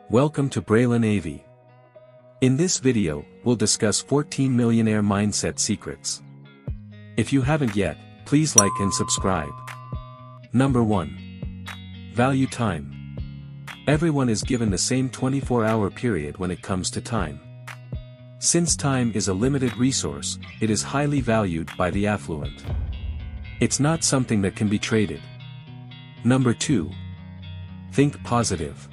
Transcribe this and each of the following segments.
Welcome to Braylen AV. In this video, we'll discuss 14 millionaire mindset secrets. If you haven't yet, please like and subscribe. Number 1. Value time. Everyone is given the same 24-hour period when it comes to time. Since time is a limited resource, it is highly valued by the affluent. It's not something that can be traded. Number 2. Think positive.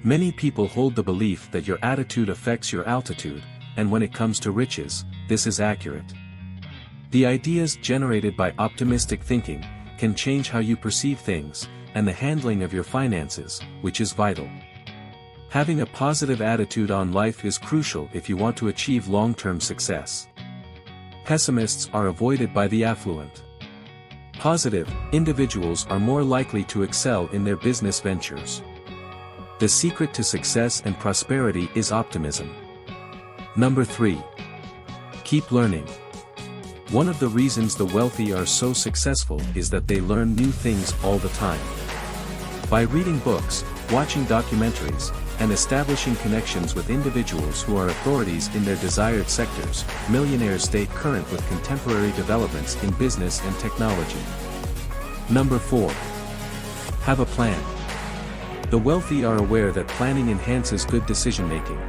Many people hold the belief that your attitude affects your altitude, and when it comes to riches, this is accurate. The ideas generated by optimistic thinking can change how you perceive things, and the handling of your finances, which is vital. Having a positive attitude on life is crucial if you want to achieve long-term success. Pessimists are avoided by the affluent. Positive individuals are more likely to excel in their business ventures. The secret to success and prosperity is optimism. Number 3. Keep learning. One of the reasons the wealthy are so successful is that they learn new things all the time. By reading books, watching documentaries, and establishing connections with individuals who are authorities in their desired sectors, millionaires stay current with contemporary developments in business and technology. Number 4. Have a plan. The wealthy are aware that planning enhances good decision-making.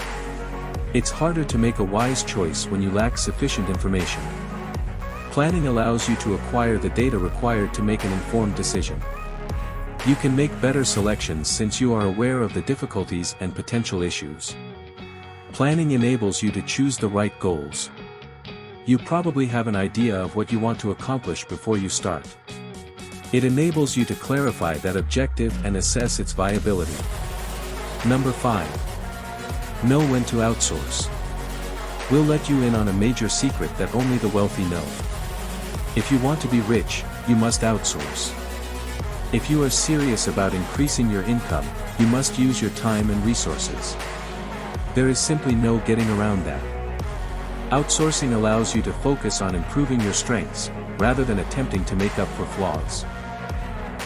It's harder to make a wise choice when you lack sufficient information. Planning allows you to acquire the data required to make an informed decision. You can make better selections since you are aware of the difficulties and potential issues. Planning enables you to choose the right goals. You probably have an idea of what you want to accomplish before you start. It enables you to clarify that objective and assess its viability. Number 5. Know when to outsource. We'll let you in on a major secret that only the wealthy know. If you want to be rich, you must outsource. If you are serious about increasing your income, you must use your time and resources. There is simply no getting around that. Outsourcing allows you to focus on improving your strengths, rather than attempting to make up for flaws.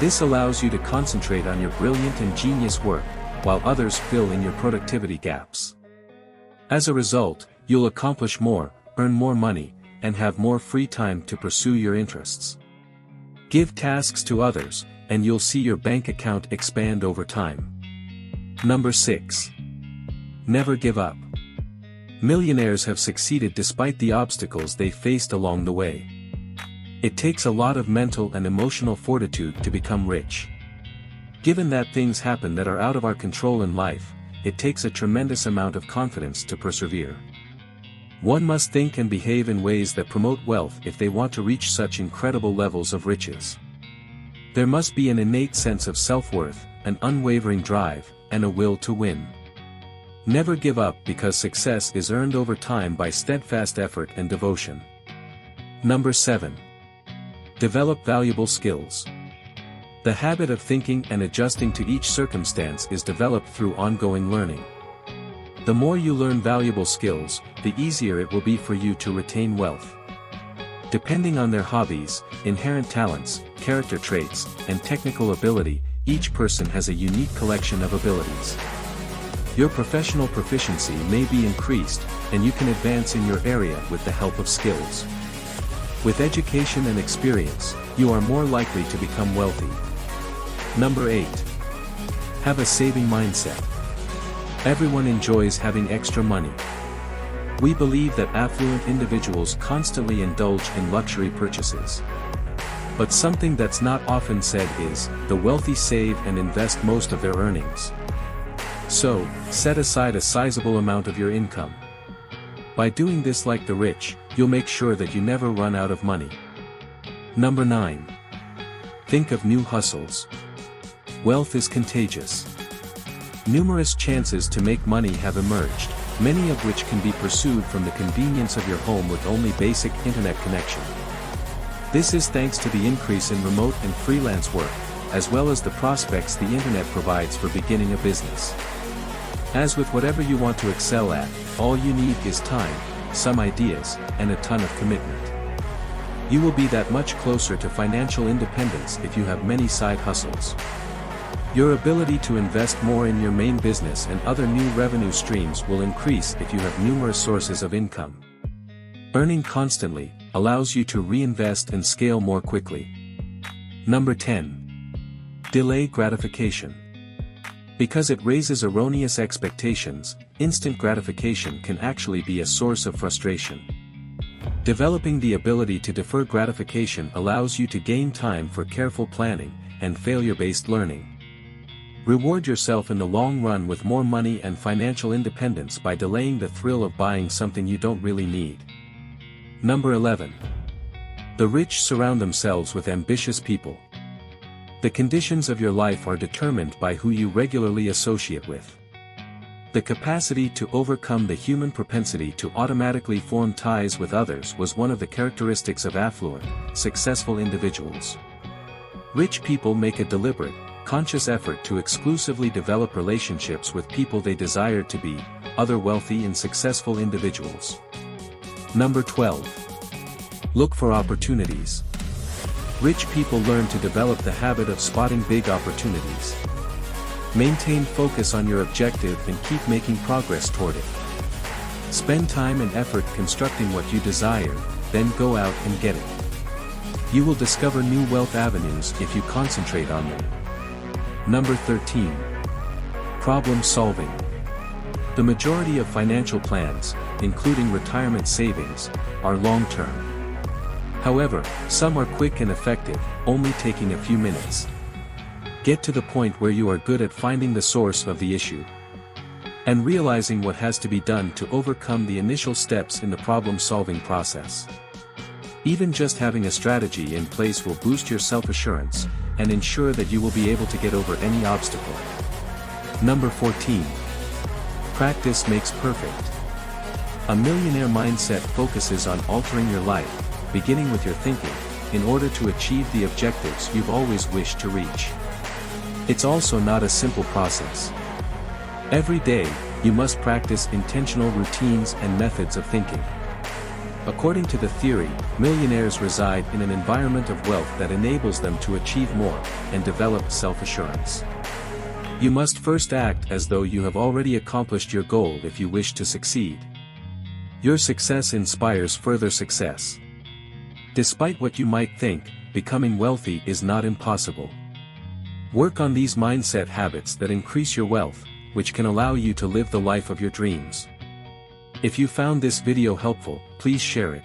This allows you to concentrate on your brilliant and genius work, while others fill in your productivity gaps. As a result, you'll accomplish more, earn more money, and have more free time to pursue your interests. Give tasks to others, and you'll see your bank account expand over time. Number 6. Never give up. Millionaires have succeeded despite the obstacles they faced along the way. It takes a lot of mental and emotional fortitude to become rich. Given that things happen that are out of our control in life, it takes a tremendous amount of confidence to persevere. One must think and behave in ways that promote wealth if they want to reach such incredible levels of riches. There must be an innate sense of self-worth, an unwavering drive, and a will to win. Never give up because success is earned over time by steadfast effort and devotion. Number 7. Develop valuable skills. The habit of thinking and adjusting to each circumstance is developed through ongoing learning. The more you learn valuable skills, the easier it will be for you to retain wealth. Depending on their hobbies, inherent talents, character traits, and technical ability, each person has a unique collection of abilities. Your professional proficiency may be increased, and you can advance in your area with the help of skills. With education and experience, you are more likely to become wealthy. Number 8. Have a saving mindset. Everyone enjoys having extra money. We believe that affluent individuals constantly indulge in luxury purchases. But something that's not often said is, the wealthy save and invest most of their earnings. So, set aside a sizable amount of your income. By doing this like the rich, you'll make sure that you never run out of money. Number 9. Think of new hustles. Wealth is contagious. Numerous chances to make money have emerged, many of which can be pursued from the convenience of your home with only basic internet connection. This is thanks to the increase in remote and freelance work, as well as the prospects the internet provides for beginning a business. As with whatever you want to excel at, all you need is time, some ideas, and a ton of commitment. You will be that much closer to financial independence if you have many side hustles. Your ability to invest more in your main business and other new revenue streams will increase if you have numerous sources of income. Earning constantly allows you to reinvest and scale more quickly. Number 10. Delay gratification. Because it raises erroneous expectations, instant gratification can actually be a source of frustration. Developing the ability to defer gratification allows you to gain time for careful planning and failure-based learning. Reward yourself in the long run with more money and financial independence by delaying the thrill of buying something you don't really need. Number 11. The rich surround themselves with ambitious people. The conditions of your life are determined by who you regularly associate with. The capacity to overcome the human propensity to automatically form ties with others was one of the characteristics of affluent, successful individuals. Rich people make a deliberate, conscious effort to exclusively develop relationships with people they desire to be, other wealthy and successful individuals. Number 12. Look for opportunities. Rich people learn to develop the habit of spotting big opportunities. Maintain focus on your objective and keep making progress toward it. Spend time and effort constructing what you desire, then go out and get it. You will discover new wealth avenues if you concentrate on them. Number 13. Problem solving. The majority of financial plans, including retirement savings, are long-term. However, some are quick and effective, only taking a few minutes. Get to the point where you are good at finding the source of the issue and realizing what has to be done to overcome the initial steps in the problem-solving process. Even just having a strategy in place will boost your self-assurance and ensure that you will be able to get over any obstacle. Number 14. Practice makes perfect. A millionaire mindset focuses on altering your life, beginning with your thinking, in order to achieve the objectives you've always wished to reach. It's also not a simple process. Every day, you must practice intentional routines and methods of thinking. According to the theory, millionaires reside in an environment of wealth that enables them to achieve more and develop self-assurance. You must first act as though you have already accomplished your goal if you wish to succeed. Your success inspires further success. Despite what you might think, becoming wealthy is not impossible. Work on these mindset habits that increase your wealth, which can allow you to live the life of your dreams. If you found this video helpful, please share it.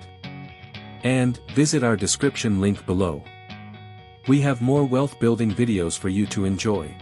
And, visit our description link below. We have more wealth building videos for you to enjoy.